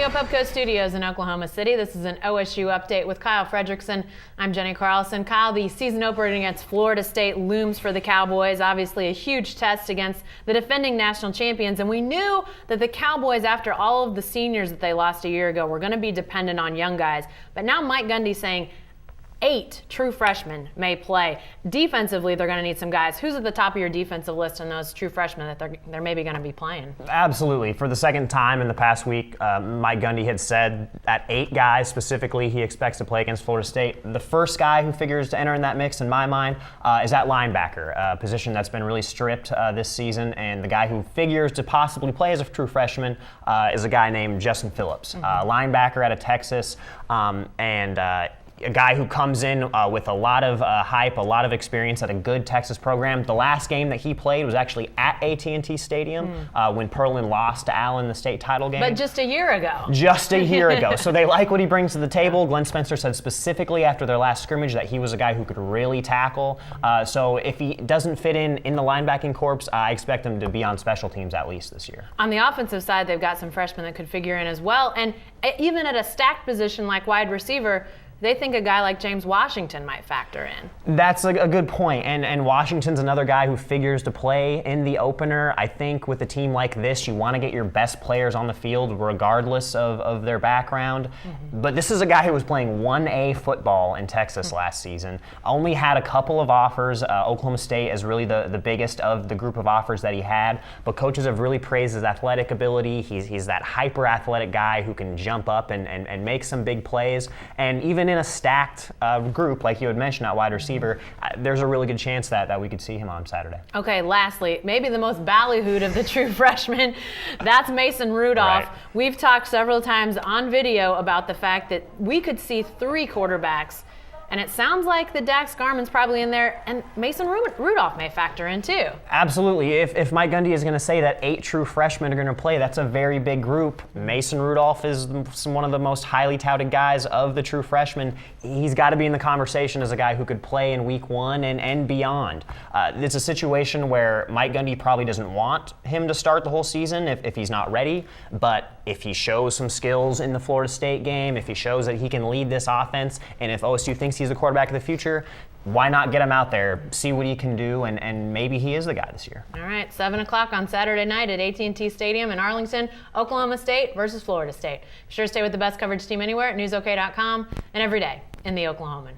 Studio Pepco Studios in Oklahoma City. This is an OSU update with Kyle Fredrickson. I'm Jenny Carlson. Kyle, the season opener against Florida State looms for the Cowboys. Obviously a huge test against the defending national champions. And we knew that the Cowboys, after all of the seniors that they lost a year ago, were going to be dependent on young guys. But now Mike Gundy's saying 8 true freshmen may play. Defensively, they're going to need some guys. Who's at the top of your defensive list in those true freshmen that they're maybe going to be playing? Absolutely. For the second time in the past week, Mike Gundy had said that 8 guys specifically he expects to play against Florida State. The first guy who figures to enter in that mix, in my mind, is at linebacker, a position that's been really stripped this season. And the guy who figures to possibly play as a true freshman is a guy named Justin Phillips, linebacker out of Texas, a guy who comes in with a lot of hype, a lot of experience at a good Texas program. The last game that he played was actually at AT&T Stadium when Pearland lost to Allen in the state title game. But just a year ago. Just a year ago. So they like what he brings to the table. Glenn Spencer said specifically after their last scrimmage that he was a guy who could really tackle. So if he doesn't fit in the linebacking corps, I expect him to be on special teams at least this year. On the offensive side, they've got some freshmen that could figure in as well. And even at a stacked position like wide receiver, they think a guy like James Washington might factor in. That's a good point. And Washington's another guy who figures to play in the opener. I think with a team like this, you want to get your best players on the field regardless of their background. But this is a guy who was playing 1A football in Texas last season. Only had a couple of offers. Oklahoma State is really the biggest of the group of offers that he had. But coaches have really praised his athletic ability. He's that hyper-athletic guy who can jump up and make some big plays. And even in a stacked group, like you had mentioned at wide receiver, there's a really good chance that we could see him on Saturday. Okay, lastly, maybe the most ballyhooed of the true freshmen, that's Mason Rudolph. Right. We've talked several times on video about the fact that we could see 3 quarterbacks, and it sounds like the Dax Garman's probably in there, and Mason Rudolph may factor in too. Absolutely. If Mike Gundy is going to say that 8 true freshmen are going to play, that's a very big group. Mason Rudolph is one of the most highly touted guys of the true freshmen. He's got to be in the conversation as a guy who could play in week 1 and beyond. It's a situation where Mike Gundy probably doesn't want him to start the whole season if he's not ready, but if he shows some skills in the Florida State game, if he shows that he can lead this offense, and if OSU thinks he's the quarterback of the future, why not get him out there, see what he can do, and maybe he is the guy this year. All right, 7 o'clock on Saturday night at AT&T Stadium in Arlington, Oklahoma State versus Florida State. Be sure to stay with the best coverage team anywhere at newsok.com and every day in the Oklahoman.